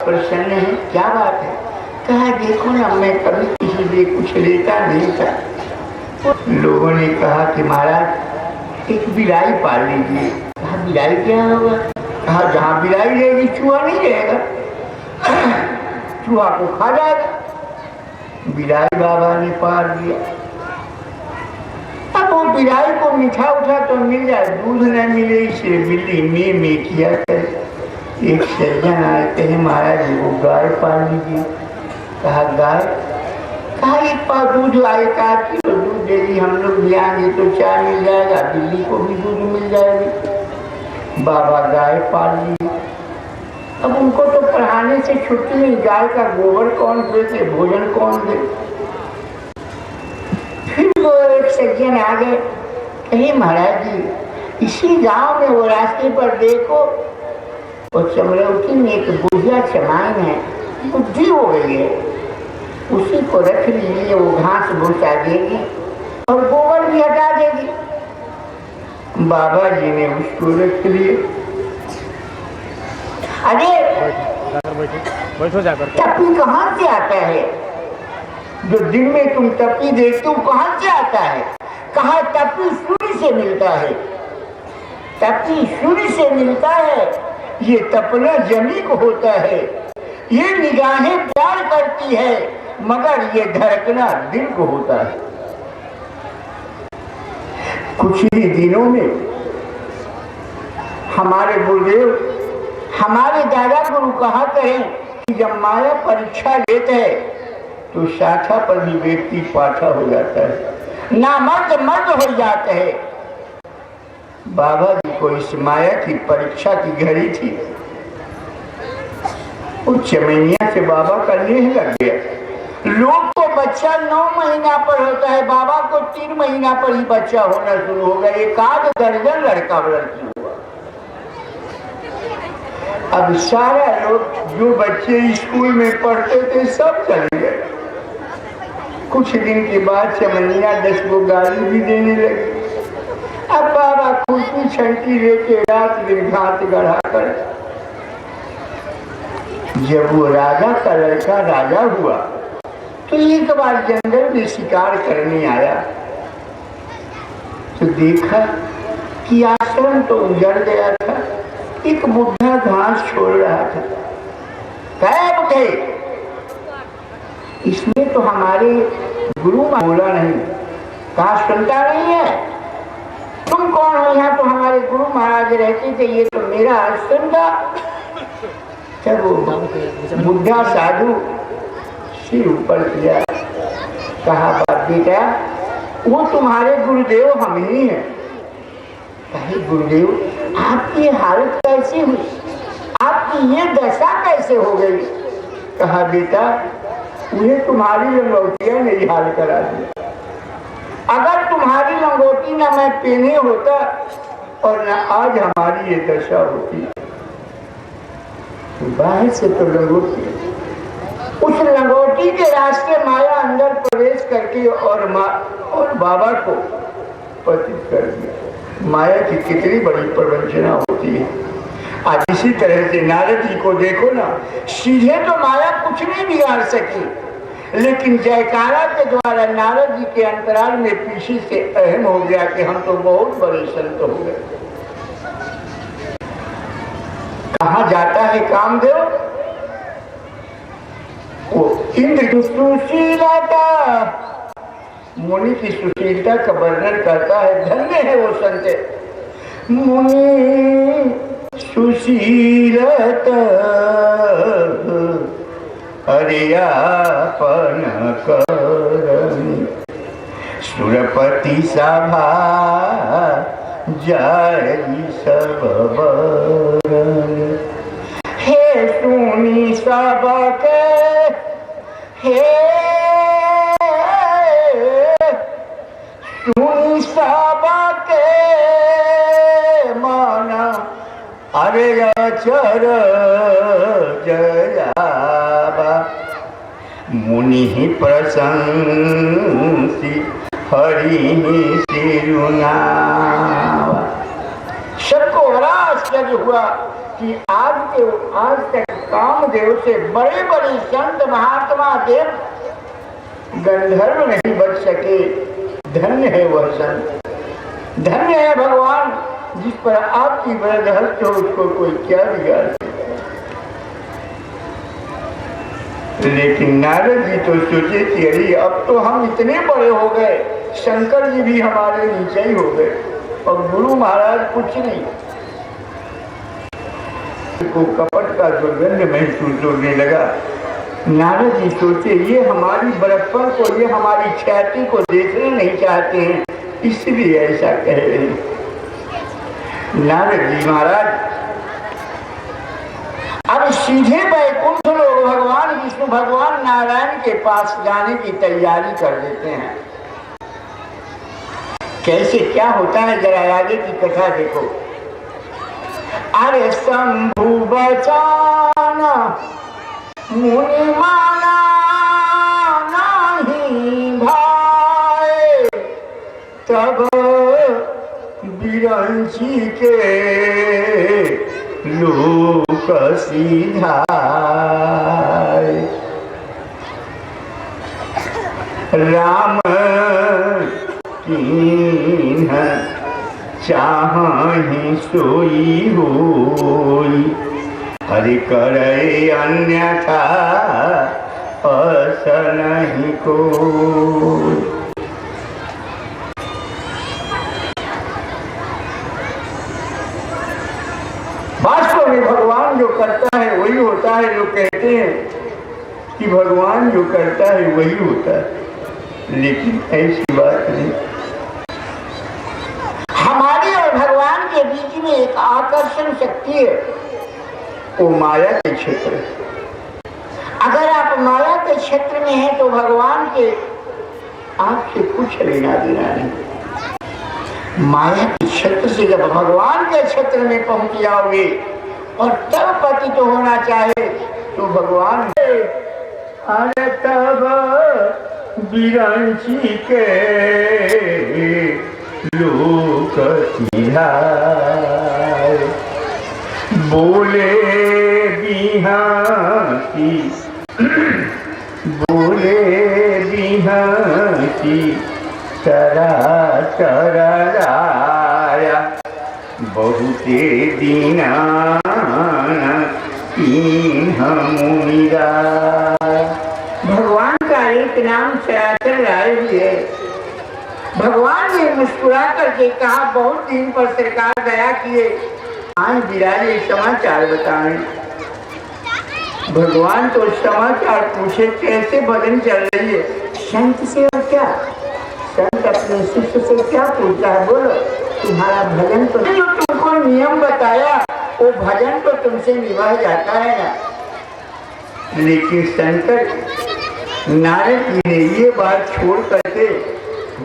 प्रसन्न है, क्या बात है? कहा देखो ना, मैं कभी किसी से कुछ लेता नहीं था। लोगों ने कहा कि महाराज एक बिलाई पाल लीजिए। कहा बिलाई क्या होगा? कहा जहाँ बिलाई रहेगी चूहा नहीं रहेगा, चूहा को खा जाएगा। बिलाई बाबा ने पाल दिया। अब वो बिलाई को मीठा उठा तो मिल जाए, दूध न मिले इसे बिल्ली में किया करे। एक सज्जन आए, कहे महाराज वो गाय पाल लीजिए। कहा गाय? कहा एक पाव दूध लाए, 1 किलो दूध दे दी, हम लोग भी आएंगे तो चाय मिल जाएगा, बिल्ली को भी दूध मिल जाएगी। बाबा गाय पाल ली। अब उनको तो पढ़ाने से छुट्टी नहीं, गाय का गोबर कौन देते, भोजन कौन दे। फिर वो एक सज्जन आ गए, कहे महाराज जी इसी गांव में वो रास्ते पर देखो, और चमरौती में एक बुढ़िया चमाइन है, बुद्धि हो गई है, उसी को रख लीजिए, वो घास भूसा देगी और गोबर भी हटा देगी। बाबा जी ने उसको रख लिए। अरे बैठो जाकर, टप्पी कहाँ से आता है? जो दिन में तुम टप्पी देखते हो कहाँ से आता है? कहा टप्पी सूर्य से मिलता है, टप्पी सूर्य से मिलता है। ये तपना जमी को होता है, ये निगाहें प्यार करती है, मगर ये धड़कना दिल को होता है। कुछ ही दिनों में हमारे गुरुदेव, हमारे दादा गुरु कहा करें कि जब माया परीक्षा लेते है तो शाखा पर भी व्यक्ति पाठा हो जाता है, ना मर्द मर्द हो जाते हैं। बाबा जी को इस माया की परीक्षा की घड़ी थी। उस चमैनिया से बाबा का नेह लग गया। लोग को बच्चा 9 महीना पर होता है, बाबा को 3 महीना पर ही बच्चा होना शुरू हो गया। 1 दर्जन लड़का लड़की हुआ। अब सारा लोग जो बच्चे स्कूल में पढ़ते थे सब चले गए। कुछ दिन के बाद चमैनिया 10 को गाली भी देने लगे। अब बाबा खुरपी छंटी लेके रात दिन घात गढ़ा कर, जब वो राजा का लड़का राजा हुआ तो एक बार जंगल में शिकार करने आया तो देखा कि आश्रम तो उजड़ गया था, एक बुढ़ा घास छोड़ रहा था। कहे बुढ़े, इसमें तो हमारे गुरु बोला नहीं, कहा सुनता नहीं है? तुम कौन हो? यहाँ तो हमारे गुरु महाराज रहते थे, ये तो मेरा आश्रम था। जब वो बुढ़ा साधु सिर ऊपर किया, कहा बात बेटा, वो तुम्हारे गुरुदेव हम ही हैं। कहे गुरुदेव आपकी हालत कैसे हुई, आपकी ये दशा कैसे हो गई? कहा बेटा उन्हें तुम्हारी लंगोटिया ने हाल करा दिया। अगर तुम्हारी लंगोटी न मैं पहने होता और न आज हमारी ये दशा होती। बाहर से तो लंगोटी, उस लंगोटी के रास्ते माया अंदर प्रवेश करके और बाबा को पतित कर दिया। माया की कितनी बड़ी प्रवंचना होती है। आज इसी तरह से नारद जी को देखो ना, सीधे तो माया कुछ नहीं बिगाड़ सकी, लेकिन जयकारा के द्वारा नारद जी के अंतराल में पीछे से अहम हो गया कि हम तो बहुत बड़े संत हो गए। कहाँ जाता है कामदेव? वो इंद्र की सुशीलता, मुनि की सुशीलता का वर्णन करता है। धन्य है वो संत। मुनि सुशीलता हरियापन करनी, सुरपति सभा जाई सब बरन। हे सुनी सबके, हे सुनी सबके माना, अरे अचर जयाबा। मुनि प्रशंसी हरि सिरुनावा। सबको बड़ा आश्चर्य हुआ कि आज तक कामदेव से बड़े बड़े संत महात्मा देव गंधर्व नहीं बच सके। धन्य है वह संत, धन्य है भगवान जिस पर आपकी वृद्ध हस्त हो, उसको कोई क्या बिगाड़ सकता। लेकिन नारद जी तो सोचे कि अरे अब तो हम इतने बड़े हो गए, शंकर जी भी हमारे नीचे ही हो गए और गुरु महाराज कुछ नहीं। को कपट का दुर्गंध महसूस होने लगा। नारद जी सोचे ये हमारी बड़प्पन को, ये हमारी ख्याति को देखना नहीं चाहते हैं, इसलिए ऐसा कह रहे हैं। नारद जी महाराज अब सीधे वैकुंठ लोग भगवान विष्णु भगवान नारायण के पास जाने की तैयारी कर देते हैं। कैसे क्या होता है जरा आगे की कथा देखो। अरे शंभु बचाना मुनि माना नहीं भाई, तब बिरंची के लोक सीधा राम कीन्ह चाहि सोई होई, हरि करे अन्यथा अस नहीं कोई। वास्तव में भगवान जो करता है वही होता है। लोग कहते हैं कि भगवान जो करता है वही होता है, लेकिन ऐसी बात नहीं। हमारे और भगवान के बीच में एक आकर्षण शक्ति है, वो माया के क्षेत्र है। अगर आप माया के क्षेत्र में हैं तो भगवान के आपसे कुछ लेना देना नहीं। माया के क्षेत्र से जब भगवान के क्षेत्र में पहुंच जाओगे और तब पतित तो होना चाहे तो भगवान अरे तब बिरंची के लोक सीधा बोले बिहाती बोले बिहाती चरा चराया बहुते दीना मुनिरा। भगवान का एक नाम चराचर राय भी है। भगवान ने मुस्कुरा करके कहा बहुत दिन पर सरकार दया किए, आज बिराजे समाचार बताएं। भगवान तो समाचार पूछे कैसे भजन चल रही है, संत से और क्या, संत अपने शिष्य से क्या पूछता है, बोलो तुम्हारा भजन तो जो तुमको नियम बताया वो भजन तो तुमसे निभा जाता है ना। लेकिन शंकर नारद जी ने ये बात छोड़ करके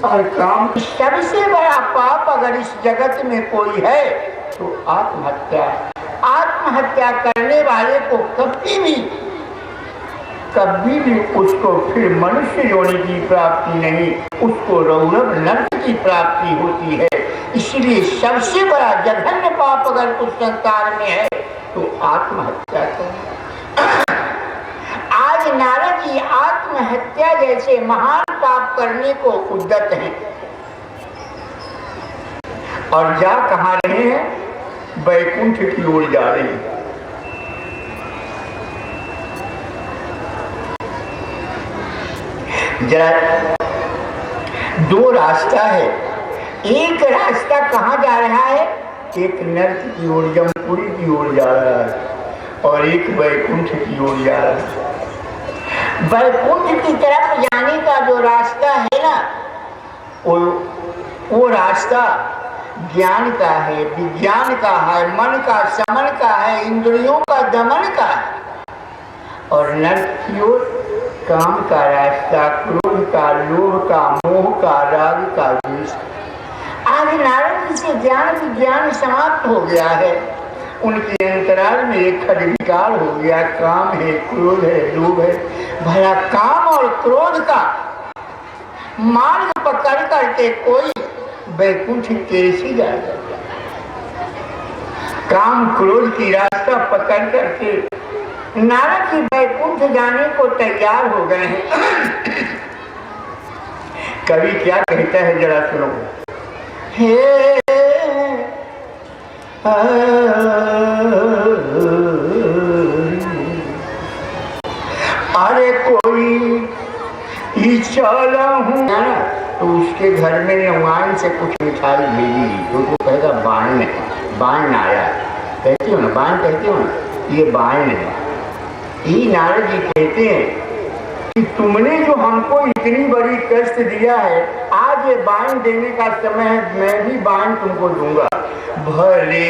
और काम, सबसे बड़ा पाप अगर इस जगत में कोई है तो आत्महत्या। आत्महत्या करने वाले को कभी भी उसको फिर मनुष्य योनि की प्राप्ति नहीं, उसको रौरव नर्क की प्राप्ति होती है। इसलिए सबसे बड़ा जघन्य पाप अगर कुछ संसार में है तो आत्महत्या करें। आज नारद जी आत्महत्या जैसे महान पाप करने को उद्यत हैं और जा कहाँ रहे हैं, वैकुंठ की ओर जा रहे हैं। जरा दो रास्ता है, एक रास्ता कहाँ जा रहा है, एक नर्क की ओर जमपुरी की ओर जा रहा है और एक वैकुंठ की ओर जा रहा है। वैकुंठ की तरफ जाने का जो रास्ता है ना, वो रास्ता ज्ञान का है, विज्ञान का है, मन का समन का है, इंद्रियों का दमन का है। और नर्क की ओर काम का रास्ता, क्रोध का, लोभ का, मोह का, राग का, द्वेष। आज नारद जी से ज्ञान विज्ञान समाप्त हो गया है, उनके अंतराल में एक खडविकार हो गया। काम है, क्रोध है, लोभ है। भला काम और क्रोध का मार्ग पकड़ करके कोई वैकुंठ कैसे जाएगा। काम क्रोध की रास्ता पकड़ करके नारद जी वैकुंठ जाने को तैयार हो गए हैं। कवि क्या कहता है जरा सुनो। हे अरे कोई चला हूँ ना, तो उसके घर में नवान से कुछ मिठाई भेजी तो वो कहेगा बाण बाण आया, कहते हो ना बाण, कहते हो ना, ये बाण है। ये नारद जी कहते हैं कि तुमने जो हमको इतनी बड़ी कष्ट दिया है, आज ये बाण देने का समय है, मैं भी बाण तुमको दूंगा। भले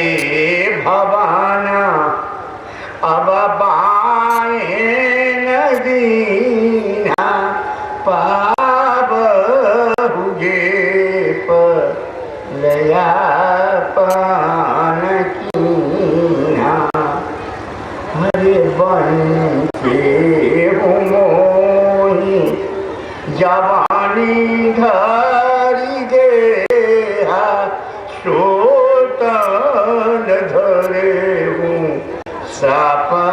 भवाना अब बाण दीना पाब हुए पर लया पान कीना। हरे बन के मोही जवानी धरी दे सोतन धरे हूँ सापा।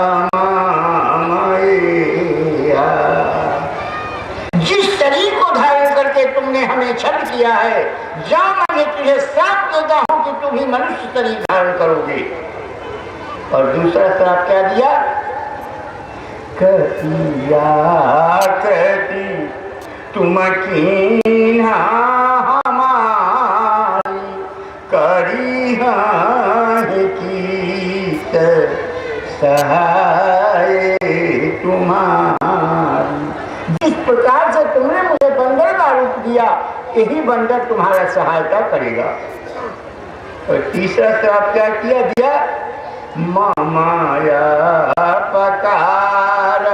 जिस शरीर को धारण करके तुमने हमें छल किया है, जा मैं तुझे श्राप देता हूं कि तुम ही मनुष्य शरीर धारण करोगे। और दूसरा श्राप क्या दिया? कतिया कति तुम कीन्हा हमारी करी कीत सहाय तुम्हारी। जिस प्रकार से तुमने मुझे बंदर का रूप दिया, यही बंदर तुम्हारा सहायता करेगा। और तीसरा श्राप क्या किया दिया? माया पकार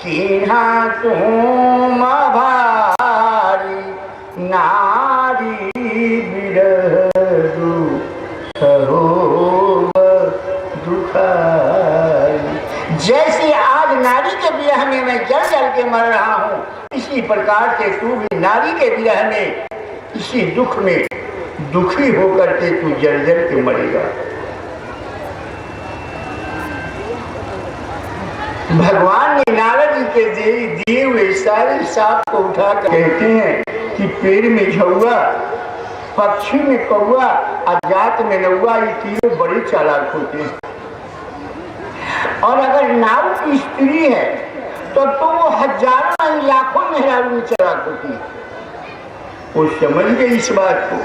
कीन्हा तुम भारी नारी विरह दुखारी। जैसे आज नारी के विरह में मैं जल जल के मर रहा हूँ, इसी प्रकार से तू भी नारी के विरह में, इसी दुख में दुखी होकर के तू जल जल के मरेगा। भगवान ने नारद जी के दिए हुए सारे सांप को उठा कर कहते हैं कि पेड़ में झौआ, पक्षी में कौआ, अजात में नौआ, ये तीनों बड़े चालाक होते हैं। और अगर नाव की स्त्री है तो वो हजारों नहीं लाखों मेहरारू में चालाक होती है। वो समझ गए इस बात को।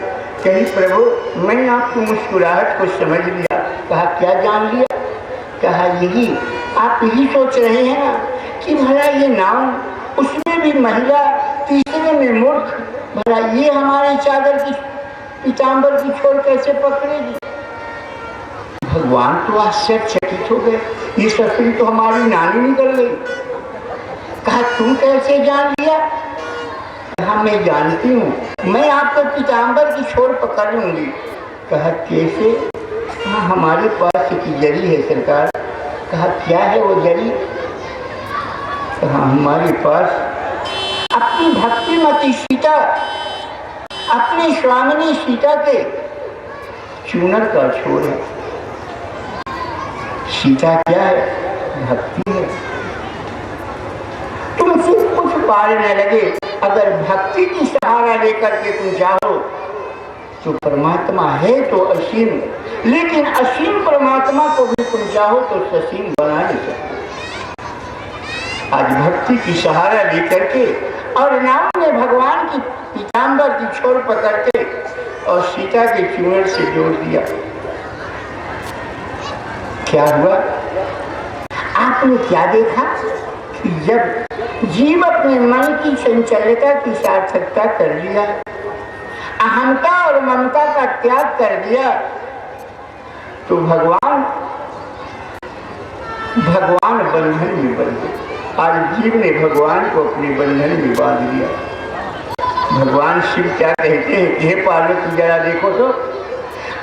कहीं प्रभु मैंने आपकी मुस्कुराहट को समझ लिया। कहा क्या जान लिया? कहा यही, आप यही सोच रहे हैं ना कि भला ये नाव, उसमें भी महिला, तीसरे में मूर्ख, भला ये हमारे चादर की पीताम्बर की छोर कैसे पकड़ेगी? भगवान तो आश्चर्यचकित हो गए, ये ससुरी तो हमारी नानी निकल गई। कहा तुम कैसे जान लिया? कहा मैं जानती हूँ, मैं आपको पीताम्बर की छोर पकड़ लूंगी। कहा कैसे? हाँ हमारे पास एक जरी है सरकार। कहा क्या है वो जरी? कहा हमारे पास अपनी भक्तिमती सीता, अपनी स्वामिनी सीता के चूनर का छोर है। सीता क्या है? भक्ति है। तुमसे कुछ पार न लगे, अगर भक्ति की सहारा लेकर के तुम जाओ तो परमात्मा है तो असीम, लेकिन असीम परमात्मा को भी तुम चाहो तो ससीम बना नहीं सकते। आज भक्ति की सहारा लेकर के और राम ने भगवान की पीताम्बर की छोर पकड़ के और सीता के चूनर से जोड़ दिया। क्या हुआ? आपने क्या देखा कि जब जीव अपने मन की चंचलता की सार्थकता कर लिया, अहंता और ममता का त्याग कर दिया, तो भगवान बंधन में बंध गए। आज जीव ने भगवान को अपने बंधन में बांध लिया। भगवान शिव क्या कहते हैं? हे पार्वती जरा देखो तो,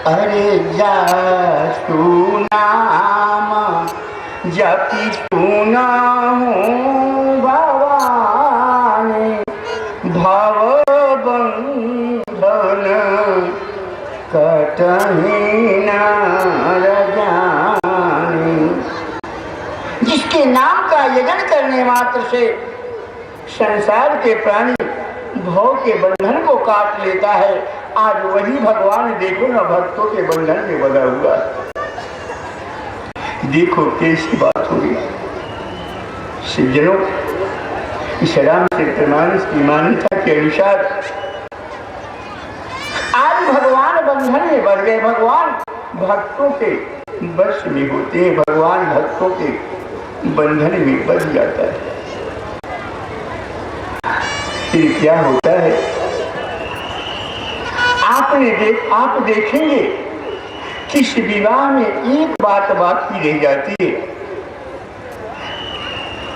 अरे जा सुनाम जपि सुना हूँ भवानी भव बंधन कटहि न जाने। जिस का यजन करने मात्र से संसार के प्राणी भव के बंधन को काट लेता है। आज वही भगवान देखो ना भक्तों के बंधन में बंधा हुआ। देखो कैसी बात हुई। सज्जनों, इस रामचरितमानस की मान्यता के अनुसार आज भगवान बंधन में बढ़ गए। भगवान भक्तों के वश में होते हैं, भगवान भक्तों के बंधन में बच जाता है। फिर क्या होता है? आप देखेंगे कि इस विवाह में एक बात बाकी रह जाती है।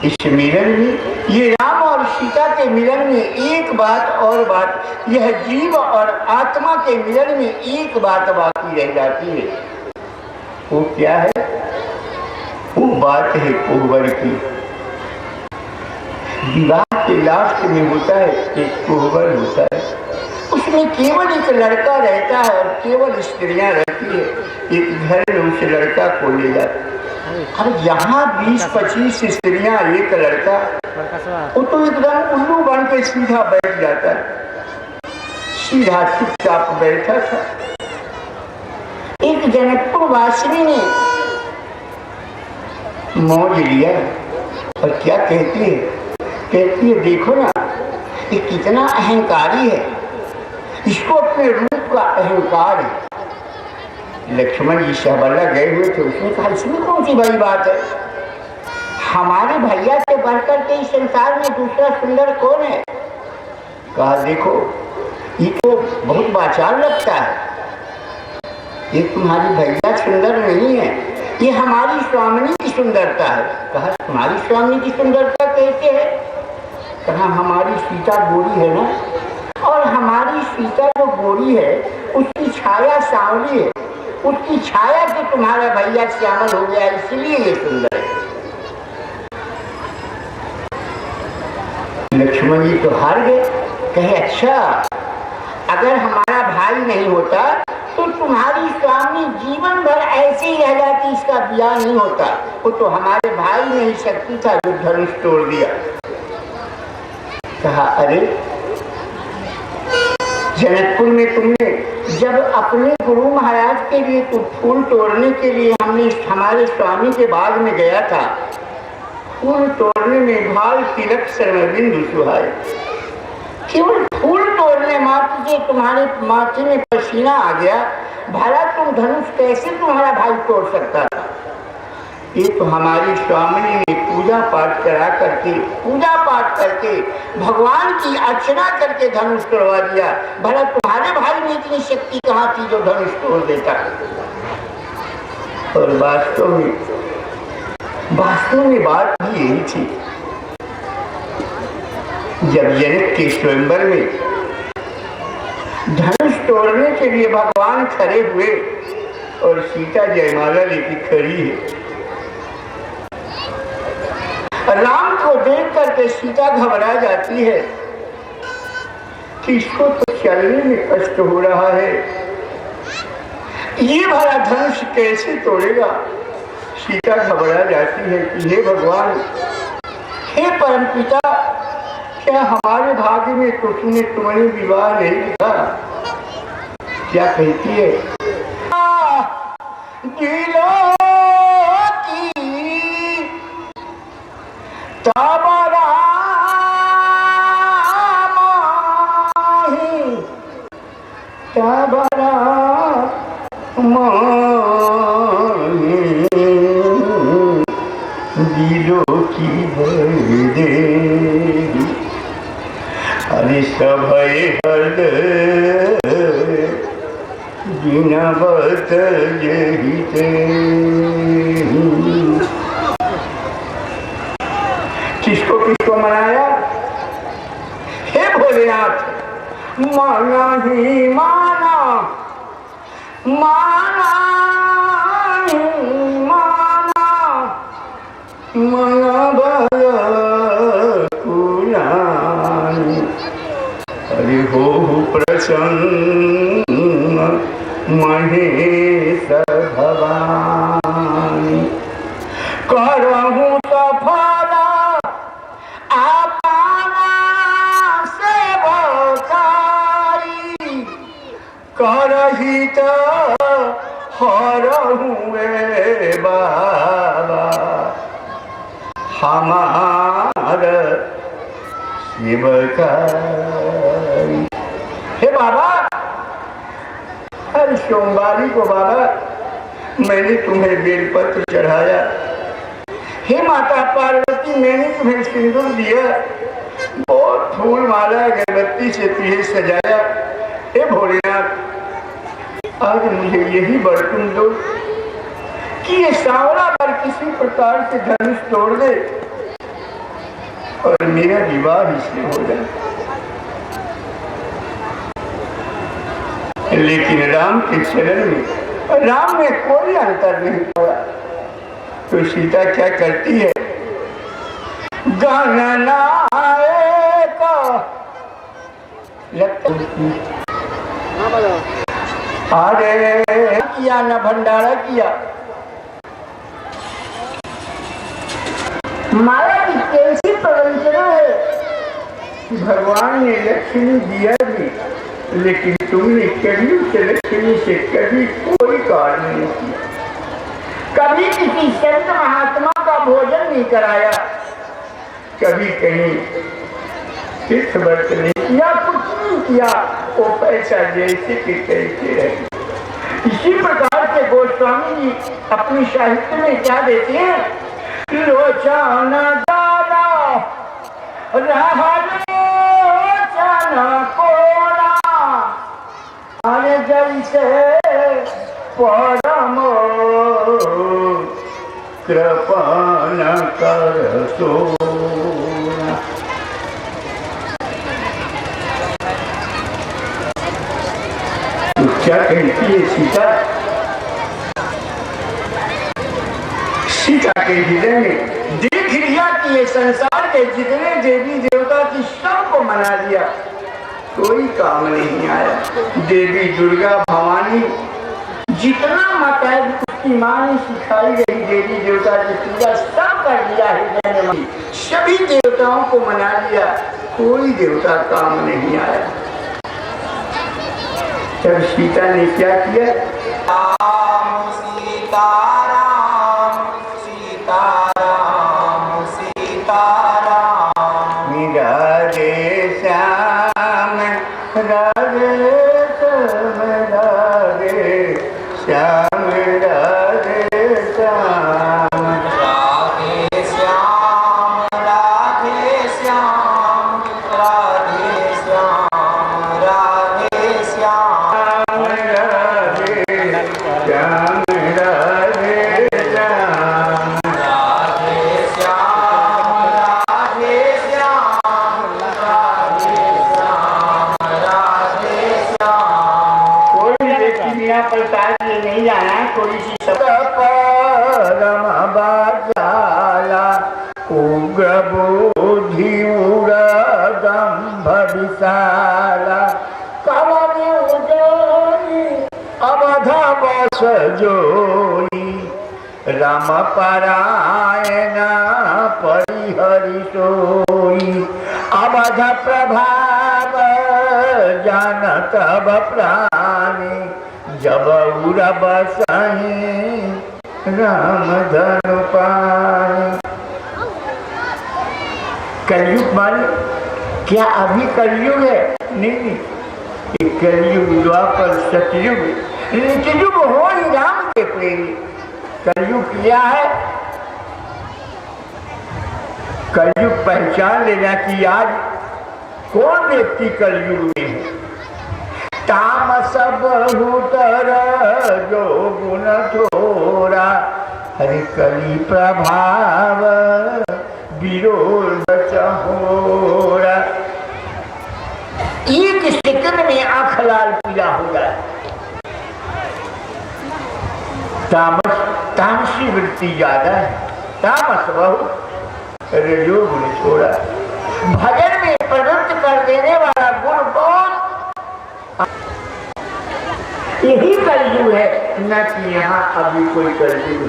इस मिलन में, ये राम और सीता के मिलन में एक बात और बात, यह जीव और आत्मा के मिलन में एक बात बाकी रह जाती है। वो क्या है? वो बात है कोहबर की। विवाह के लास्ट में होता है एक कोहबर होता है, उसमें केवल एक लड़का रहता है और केवल स्त्रियां रहती है। एक घर में उस लड़का को ले जाते। अब यहाँ 20-25 स्त्रियां, एक लड़का, वो तो एकदम उल्लू बन के सीधा बैठ जाता है, सीधा चुपचाप बैठा था। एक जनकपुर वासिनी ने मौज लिया और क्या कहती है, देखो ना ये कितना अहंकारी है, इसको अपने रूप का अहंकार है। लक्ष्मण जी सहबल्ला गए हुए थे, उसने कहा इसमें कौन सी बड़ी बात है, हमारे भैया से बढ़कर के इस संसार में दूसरा सुंदर कौन है? कहा देखो ये तो बहुत बाचाल लगता है, ये तुम्हारी भैया सुंदर नहीं है, ये हमारी स्वामिनी की सुंदरता है। कहा तुम्हारी स्वामिनी की सुंदरता कैसे है? कहा हमारी सीता गोरी है ना, और हमारी सीता जो गोरी है उसकी छाया सांवली है, उसकी छाया से तुम्हारा भैया श्यामल हो गया, इसलिए ये सुंदर है। लक्ष्मण जी तो हार गए, कहे अच्छा अगर हमारा भाई नहीं होता तो तुम्हारी स्वामी जीवन भर ऐसे ही रह जाती, इसका ब्याह नहीं होता। वो तो हमारे भाई में ही शक्ति था जो धनुष तोड़ दिया। कहा अरे जनकपुर में तुमने जब अपने गुरु महाराज के लिए तो फूल तोड़ने के लिए हमने हमारे स्वामी के बाग में गया था, फूल तोड़ने में भाल तिलक सर्वबिंदु सुहाए, केवल फूल तोड़ने मात्र से तुम्हारे माथे में पसीना आ गया, भला तुम धनुष कैसे तुम्हारा भाई तोड़ सकता था? ये तो हमारी स्वामिनी ने पूजा पाठ करके भगवान की अर्चना करके धनुष तोड़वा दिया, भला तुम्हारे भाई में इतनी शक्ति कहाँ थी जो धनुष तोड़ देता? और वास्तव में बात भी यही थी। जब जनक के स्वयंवर में धनुष तोड़ने के लिए भगवान खड़े हुए और सीता जयमाला लेके खड़ी है, राम को देख करके सीता घबरा जाती है कि इसको तो चलने में कष्ट हो रहा है, ये भला धनुष कैसे तोड़ेगा? सीता घबरा जाती है कि हे भगवान, हे परमपिता, क्या हमारे भाग्य में तो तुम्हें विवाह नहीं लिखा? क्या कहती है? दिलों की तबरा माही, तबरा माही, दिलों की भर दे, अरे सभय हद जिनवत जहिते। किसको मनाया? हे भोलेनाथ, माना ही माना, माना ही माना, मना हरि हो प्रसन्न महेश भवानी, करहु सफल हमार शिवकारी। हे बाबा, हर सोमवारी को बाबा मैंने तुम्हें बेलपत्र चढ़ाया। हे माता पार्वती, मैंने तुम्हें सिंदूर दिया, बहुत फूल माला अगरबत्ती से तुझे सजाया। हे भोलेनाथ, आज मुझे यही बरतन दो कि ये सांवला पर किसी प्रकार से धनुष तोड़ दे और मेरा विवाह इससे हो जाए। लेकिन राम के चरण में, राम में कोई अंतर नहीं पड़ा। तो सीता क्या करती है? गणनायक अरे किया न भंडारा किया। माया की कैसी प्रवंचना है। भगवान ने लक्ष्मी दिया भी, लेकिन तुमने कभी से लक्ष्मी से कभी कोई कार्य नहीं किया। कभी किसी संत महात्मा का भोजन नहीं कराया, कभी कहीं तीर्थ व्रत नहीं किया, कुछ नहीं किया। वो पैसा जैसे कि कैसे रहे। इसी प्रकार से गोस्वामी जी अपनी साहित्य में क्या देते हैं? लोचन दादा लोचन कोरा अरे जैसे परम कृपण कर सोना। क्या कहती है सीता? सीता के हृदय में देख लिया कि ये संसार के जितने देवी देवता थी सबको मना दिया, कोई काम नहीं आया। देवी दुर्गा भवानी जितना मत है उसकी मां ने सिखाई गई देवी देवता की पूजा सब कर दिया हृदय में, सभी देवताओं को मना लिया, कोई देवता काम नहीं आया। तब सीता ने क्या किया? राम सीताराम सीताराम सीताराम राधे श्याम राधे श्याम राधे श्याम राधे श्याम राधे श्याम राधे श्याम राधे श्याम राधे श्याम राधे श्याम राधे श्याम राधे श्याम राधे श्याम राधे श्याम राधे श्याम। कोई व्यक्ति बिना प्रसाद ये नहीं जाना, कोई सी परम बाजाला उग्र बुद्धि उड़दम्भ विशाला कवनि उजोई अवध बस जोई राम परायण परिहरि सोई अवध प्रभाव जान तब प्राणी जब उर बसहि राम धनु पानी। कलयुग माने क्या अभी कलयुग है? नहीं, ये कलयुग द्वापर सतयुग नित्ययुग हो ही राम के प्रेमी। कलयुग क्या है? कलयुग पहचान लेना कि आज कौन व्यक्ति कलयुग में है। तामस बहुतर जो गुण थोरा हरि कली प्रभाव विरोध चहोरा। एक सेकंड में आंख लाल पीला हो जाए। तामसी वृत्ति ज्यादा है, तामस बहुत रजोगुण थोड़ा। भजन में प्रवृत्त कर देने वाला गुण बहुत। यही कलयुग है, न कि यहाँ अभी कोई कलयुग है।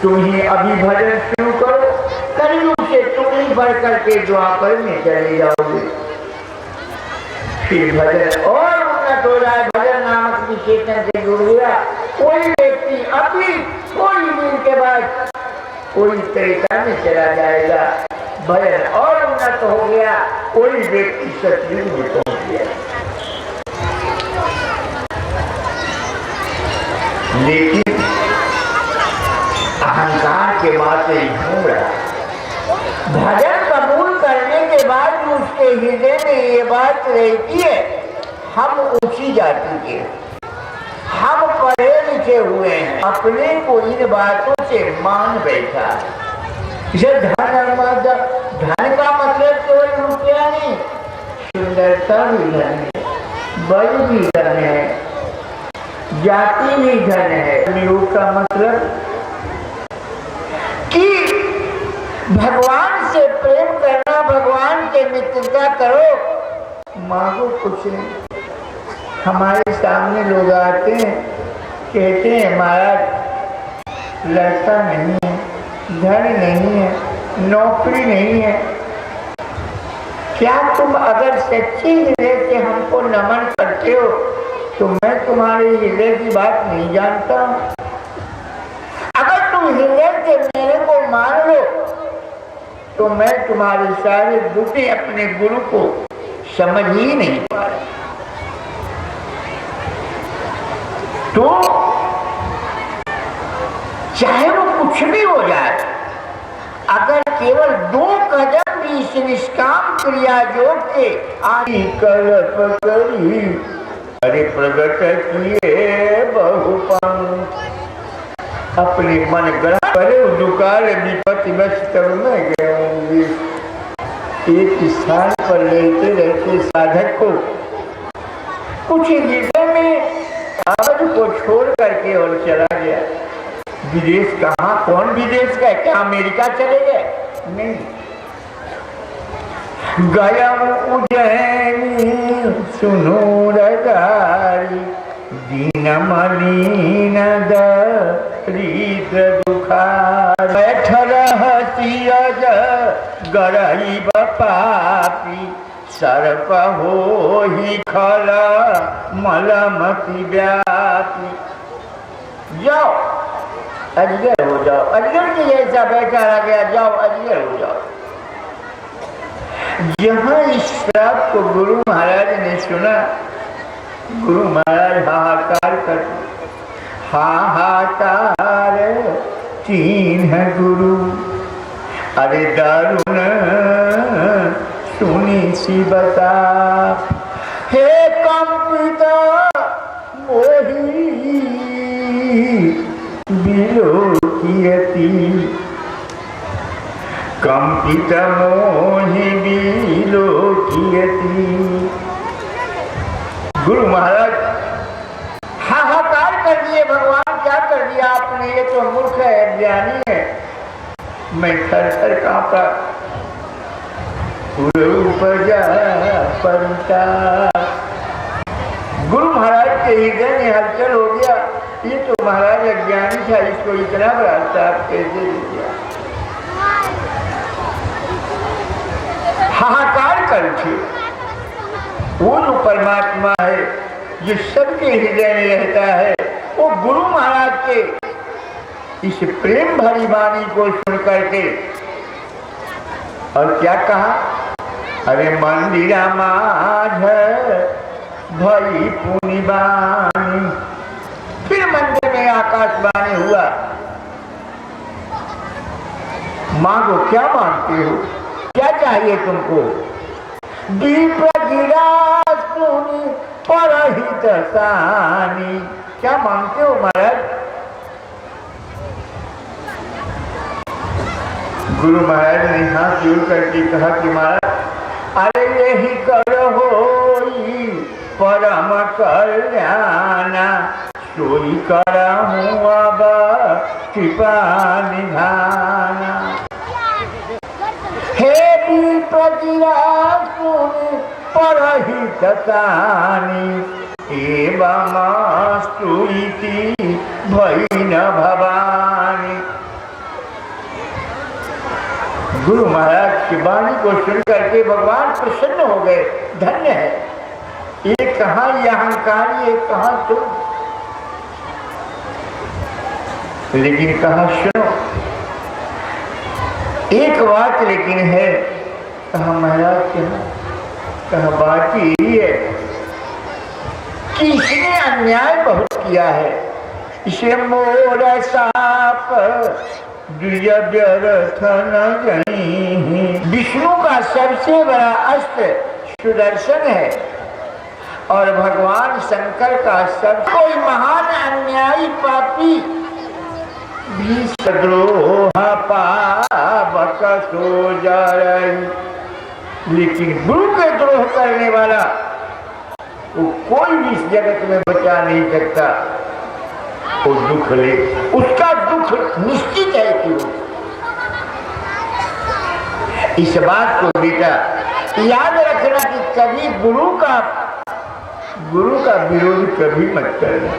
तुम ही अभी भजन शुरू करो, कलयुग से तुम ही बढ़ करके द्वापर में चले जाओगे। फिर भजन और उन्नत हो जाए, भजन नामक विशेषण से जुड़ गया। कोई व्यक्ति अभी थोड़ी दूर के बाद कोई त्रेता में चला जाएगा, भजन और उन्नत हो गया, कोई व्यक्ति सतयुग में पहुंच गया। लेकिन अहंकार के माथे घूम रहा। भजन कबूल करने के बाद भी उसके हृदय में ये बात रहती है, हम ऊंची जाति के, हम पढ़े लिखे हुए हैं, अपने को इन बातों से मान बैठा। धन का मतलब केवल रुपया नहीं, सुंदरता भी धन है, बल भी धन है, जाति भी धन है। योग का मतलब कि भगवान से प्रेम करना, भगवान के मित्रता करो, मांगो कुछ नहीं। हमारे सामने लोग आते हैं, कहते हैं महाराज लड़का नहीं है, धन नहीं है, नौकरी नहीं है। क्या तुम अगर सच्ची हृदय से हमको नमन करते हो तो मैं तुम्हारे हृदय की बात नहीं जानता। अगर तुम हृदय से मेरे को मान लो तो मैं तुम्हारे सारे दुख अपने गुरु को समझ ही नहीं पा रहा। तो चाहे वो कुछ भी हो जाए, अगर केवल 2 कदम भी इस निष्काम क्रिया योग के आदि कल्प करी, अरे प्रगट किए बहुपंथ, अपने मन ग्रह करे दुकार विपत्ति बस में गए। एक स्थान पर लेते रहते साधक को कुछ हृदय में आवाज को छोड़ करके और चला गया। विदेश कहाँ, कौन विदेश का, क्या अमेरिका चले गए? नहीं, गया उज्जैनी सुनो रगारी, दीन मलिन दरिद्र दुखार, बैठ रहती अज गरई पापी, सर्प हो ही खला मलमति व्यापी। जाओ अजगर हो जाओ, अजगर के जैसा बैठा रह गया, जाओ अजगर हो जाओ। जहां इस श्राप को गुरु महाराज ने सुना, गुरु महाराज हाहाकार कर, हाहाकार चिन्ह गुरु, अरे दारुण सुनी सी बता, हे कंपित मोही बिलोकियति, कंपित मोहि बिलोकियति। गुरु महाराज हाहाकार कर दिए, भगवान क्या कर दिया आपने, ये तो मूर्ख है, ज्ञानी है। मैं थर थर कांपा, उपजा परता। गुरु महाराज के हृदय में हलचल हो गया, ये तो महाराज अज्ञानी था, इसको इतना बड़ा साथ कैसे दिया। हाहाकार कर थे। वो जो परमात्मा है जो सबके हृदय में रहता है, वो गुरु महाराज के इस प्रेम भरी वाणी को सुन करके और क्या कहा, अरे मंदिरा माझ भई पुनि बानी। फिर मंदिर में आकाशवाणी हुआ, मांगो, क्या मांगते हो, क्या चाहिए तुमको? दीप गिरा सुनी परहित सानी। क्या मांगते हो महाराज? गुरु महाराज ने हाथ जोड़ करके कहा कि महाराज, अरे यही करो परम कल्याणा, सोई करहूँ अब कृपा निधाना। हे दीप गिरा सुनी परहित सानी, एवमस्तु इति भई न भवानी। गुरु महाराज की वाणी को सुन करके भगवान प्रसन्न हो गए, धन्य है। ये कहा ये अहंकारी, ये कहा तुम, लेकिन कहा सुनो, एक बात लेकिन है, कहा महाराज क्या? कहा बात यही है कि इसने अन्याय बहुत किया है, इसे मोर साप व्यर्थ न गई। विष्णु का सबसे बड़ा अस्त्र सुदर्शन है और भगवान शंकर का सब कोई महान अन्यायी पापी द्रोह पावक सो जा रही, लेकिन गुरु के द्रोह करने वाला वो कोई भी इस जगत में बचा नहीं सकता। वो दुख ले, उसका दुख निश्चित है कि वो। इस बात को बेटा याद रखना कि कभी गुरु का विरोध कभी मत करना।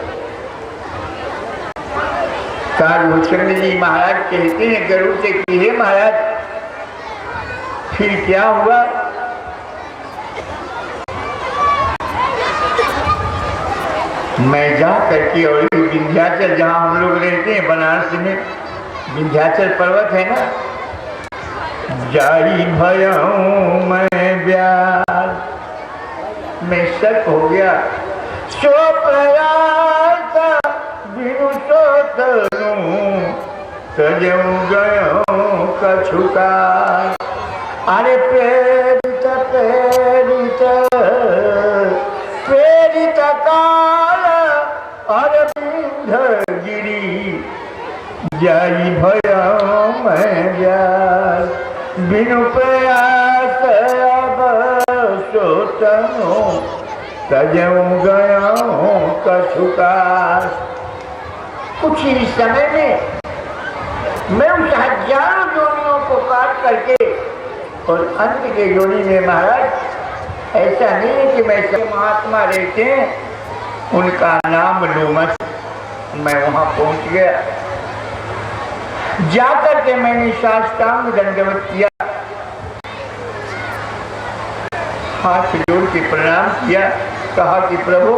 कालभूषण जी महाराज कहते हैं गरुड़ से कि हे महाराज फिर क्या हुआ? मैं जा करके और विंध्याचल जहाँ हम लोग रहते हैं बनारस में विंध्याचल पर्वत है ना, जारी भयऊं मैं ब्याल, मैं शक हो गया। सो प्रयास बिनु सो तरूं सजऊं गयों कछुका। अरे प्रेरित प्रेरित प्रेरित काल अरविंद गिरी, जाई भयऊं मैं ब्याल, बिनु प्रयास अब सोतनु सजऊं गयों कछुका। कुछ ही समय में मैं उस हजारों जोनियों को काट करके और अंत के जोनी में महाराज ऐसा नहीं है कि मैं सब महात्मा रहते हैं उनका नाम लूं मत, मैं वहां पहुंच गया। जाकर के मैंने साष्टांग दंडवत किया, हाथ जोड़ के प्रणाम किया, कहा कि प्रभु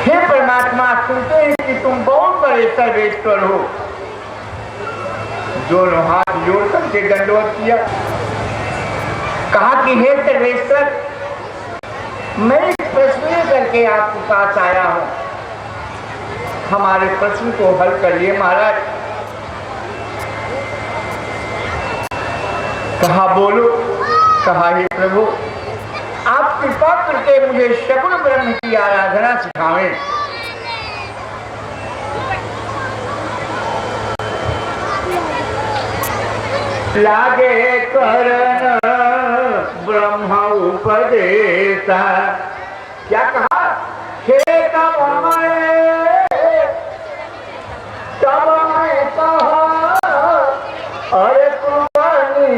हे परमात्मा, सुनते हैं कि तुम बहुत बड़े सर्वेश्वर हो। दोनों हाथ जोड़ करके दंडवत किया, कहा कि हे सर्वेश्वर, मैं एक प्रश्न करके आपके पास आया हूं, हमारे प्रश्न को हल करिए महाराज। कहा बोलो। कहा हे प्रभु, आप कृपा करके मुझे सगुण ब्रह्म की आराधना सिखावें। लागे करन ब्रह्म उपदेशा। क्या कहा? हे तब मैं कहा अरे कुर्बानी,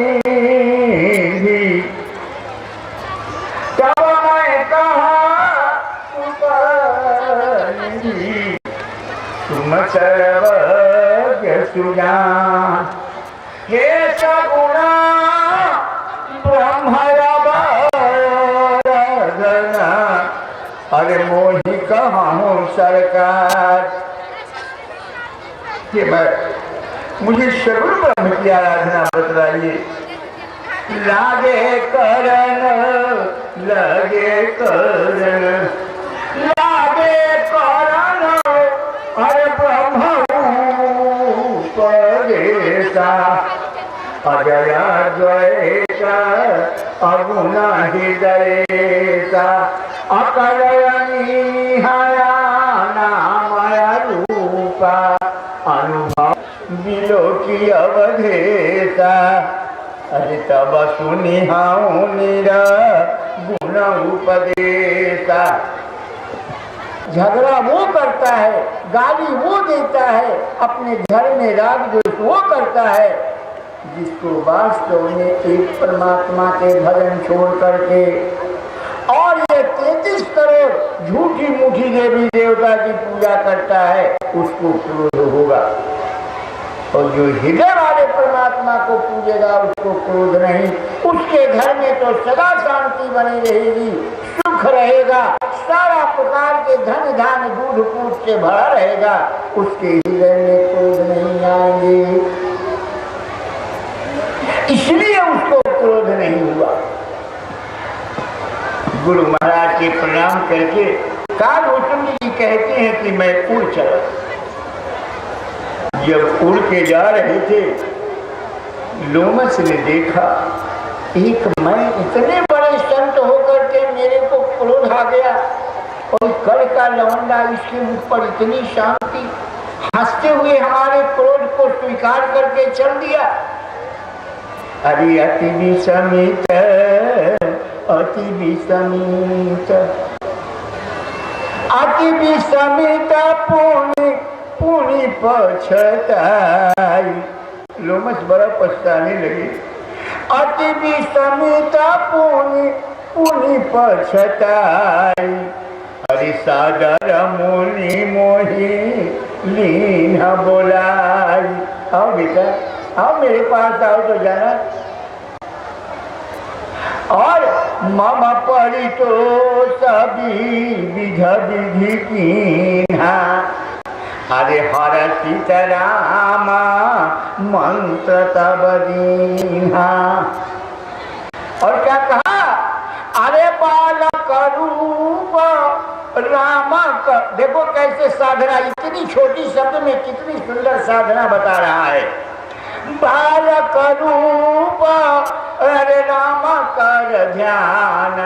तब मैं कहा कुर्बानी, तुम सर्वज्ञ सुजान। हे सगुणा ब्रह्म आराधना, अरे मोही कहूँ सरकार। ये मुझे सगुण ब्रह्म की आराधना बतलाइए। लागे करन लगे करन लागे करन अरे ब्रह्म उपदेशा, अजय द्वैत अगुण हृदयेशा, अकलनीहया नामय रूपा, अनुभव विलोकी अवधेशा। अरे तब सुनिहाऊं निरा गुण उपदेशा। झगड़ा वो करता है, गाली वो देता है, अपने घर में राग द्वेष वो करता है जिसको वास्तव में एक परमात्मा के भजन छोड़ करके और ये 33 करोड़ झूठी मूठी देवी देवता की पूजा करता है, उसको क्रोध होगा। और जो हृदय वाले परमात्मा को पूजेगा उसको क्रोध नहीं, उसके घर में तो सदा शांति बनी रहेगी, सुख रहेगा, सारा प्रकार के धन धान दूध पूत से भरा रहेगा, उसके हृदय में क्रोध नहीं गुरु महाराज के प्रणाम करके काल भूषण जी कहते हैं कि मैं उड़ चला। जब उड़ के जा रहे थे, लोमस ने देखा एक मैं इतने बड़े संत होकर के मेरे को क्रोध आ गया, और कल का लवंडा इसके मुख पर इतनी शांति, हंसते हुए हमारे क्रोध को स्वीकार करके चल दिया। अरे अति विषमित, अति विषमित, अति विषमित पुनि पुनि पछताई। लोमस बड़ा पछताने लगे। अति विषमित पुनि पुनि पछताई। अरे सादर मुनि मोहि लीन बोलाई। आओ बेटा, आओ मेरे पास आओ तो जाना। और मम परितोष विध विधि कीन्हा। अरे हर सीताराम मंत्र तब दीन्हा। और क्या कहा? अरे बालक रूप राम का, देखो कैसे साधना, इतनी छोटी शब्द में कितनी सुंदर साधना बता रहा है। बालक रूप अरे राम कर ध्यान,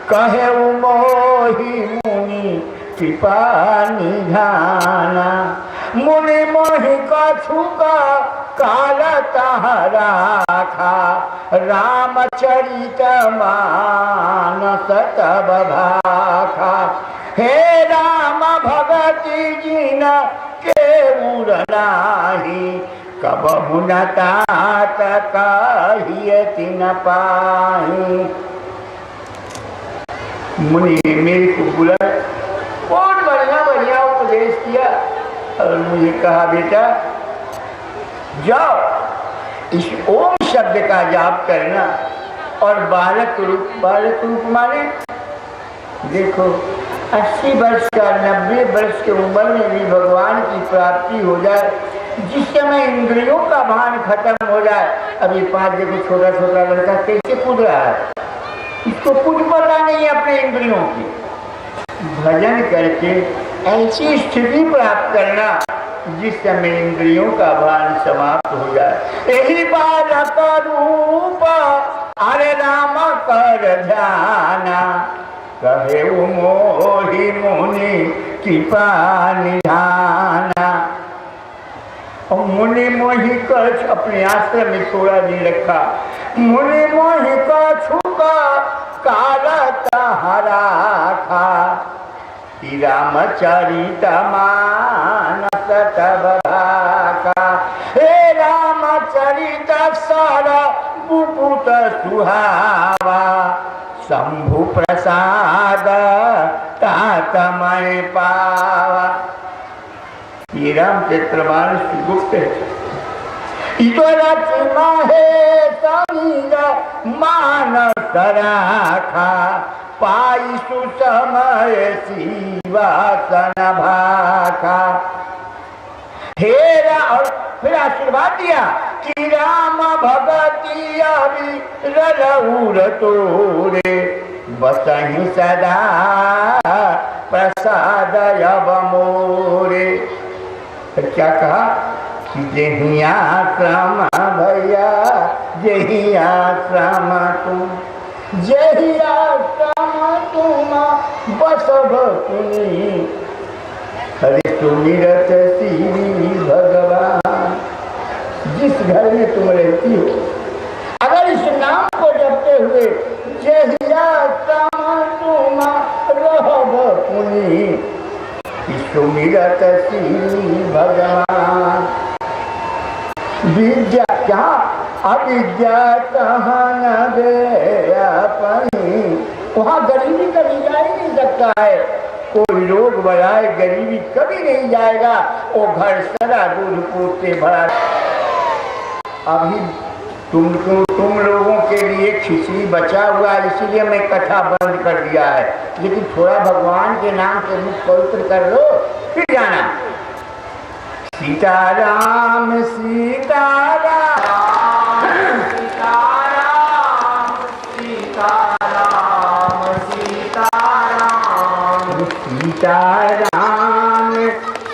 कहे मोहि मुनि कृपा निधाना। मुनि मोहि कछु का काल तहरा खा, रामचरित मानस तब भाखा। हे राम भगति जिन के उड़नाही, कबहु न तात कहियति न पाही। मुनि ने मेरे को बुलाया, बहुत बढ़िया बढ़िया उपदेश किया, और मुझे कहा बेटा जाओ इस ओम शब्द का जाप करना, और बालक रूप माने देखो 80 वर्ष का 90 वर्ष की उम्र में भी भगवान की प्राप्ति हो जाए, जिस समय इंद्रियों का भान खत्म हो जाए। अभी 5 देखो छोटा छोटा लड़का कैसे कूद रहा है, इसको कुछ पता नहीं है अपने इंद्रियों की। भजन करके ऐसी स्थिति प्राप्त करना जिस समय इंद्रियों का भान समाप्त हो जाए। यही बालक रूप अरे राम कर ध्याना, कहे मोहि मुनि कृपा निधाना। और मुनि मोहि कछ अपने आश्रम में थोड़ा दिन रखा। मुनि मोहि कछु का काल तहरा खा, रामचरित मानस तब भाखा। हे रामचरित सर बुपुत सुहावा, शंभु प्रसाद तात मैं पावा। ये रामचरितमानस गुप्त है। मानस राखा, पाई सुसमय शिवासन भाखा। हेरा, और फिर आशीर्वाद दिया कि राम भगति अविरल तोरे, बसहि सदा प्रसाद अब मोरे। क्या कहा कि जही आश्रम भैया, जही आश्रम तुम, जही आश्रम तुम बसभ पुनि। हरि सुमिरत श्री भगवान। जिस घर में तुम रहती हो, अगर इस नाम को जपते हुए जही आश्रम तुम रहब पुनि, सुमिरत श्री भगवान। विद्या क्या अविद्या कहाँ न दे अपनी, वहाँ गरीबी कभी जा ही नहीं सकता है। कोई रोग बढ़ाए गरीबी कभी नहीं जाएगा, वो घर सदा दूध पूत से भरा। अभी तुम लोगों के लिए खिचड़ी बचा हुआ है, इसीलिए मैं कथा बंद कर दिया है, लेकिन थोड़ा भगवान के नाम से मुख पवित्र कर लो, फिर जाना। सीताराम सीताराम सीताराम सीताराम सीताराम। सीताराम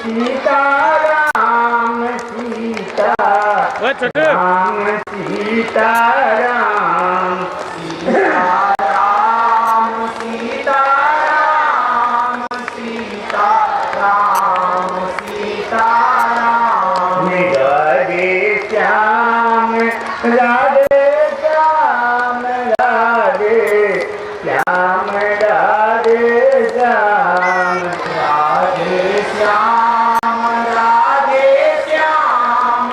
सीताराम सीताराम सीताराम सीताराम सीताराम सीताराम सीताराम राधे श्याम राधे श्याम राधे श्याम राधे श्याम राधे श्याम राधे श्याम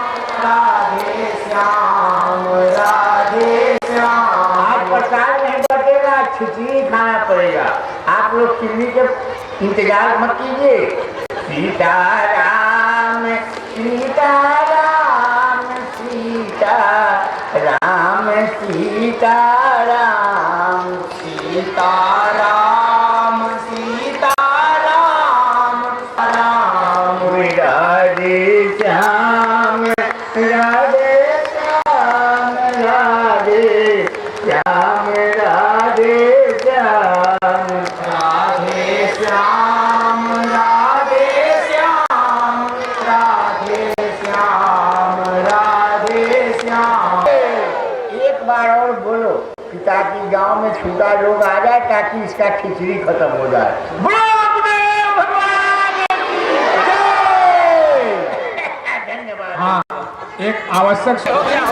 राधे श्याम राधे श्याम। आप प्रसाद नहीं बचेगा, खिचड़ी खाना पड़ेगा। आप लोग खिचड़ी के इंतजार मत कीजिए। सीताराम सीताराम सीताराम सीताराम सीताराम सीताराम राम राधे श्याम राधे श्याम राधे श्याम राधे श्याम राधे श्याम राधे श्याम राधे श्याम राधे श्याम। एक बार और बोलो, पिता की गांव में छूटा लोग आ जाए ताकि इसका खिचड़ी खत्म हो जाए। धन्यवाद। हाँ, एक आवश्यक हो गया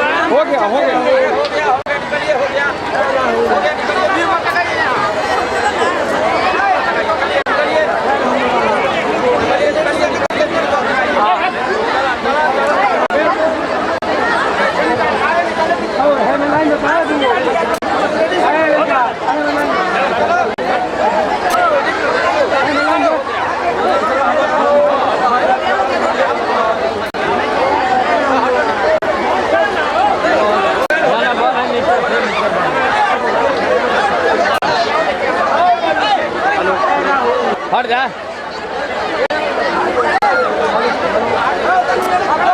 हट जा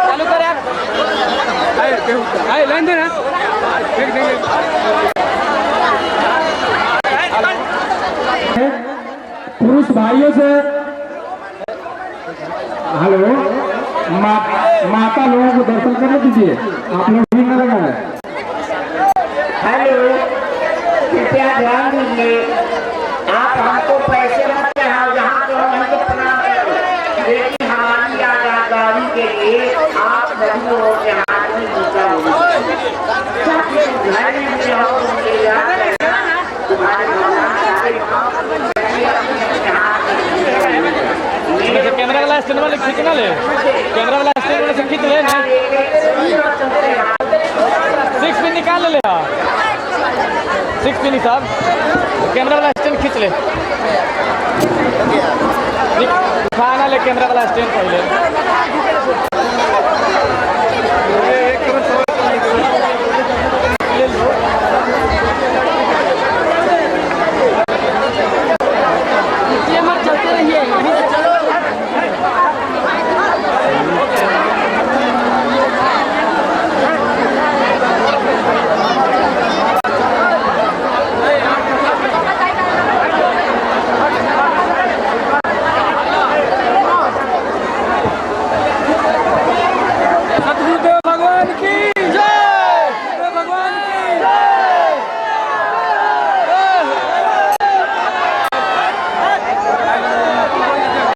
चालू कर यार। आए लाइन दे ना, देख देंगे। पुरुष भाइयों से हेलो, माता लोगों को दर्शन करने दीजिए। आप लोग भीड़ न लगाए। हेलो, कृपया ध्यान दीजिए। आप हमको पैसे मत चढ़ाओ, जहाँ तो हम हमको प्रणाम करो, लेकिन हमारी आजादी के लिए आप सभी लोगों के हाथ में जूता होगा। कैमरा वाला स्टैंड वाले खींचना ले, कैमरा वाला स्टैंड वाले से खींच ले ना। 6 पिन निकाल ले 6 पिन साहब, कैमरा वाला स्टैंड खींच ले। खाना ले कैमरा वाला स्टैंड पहले।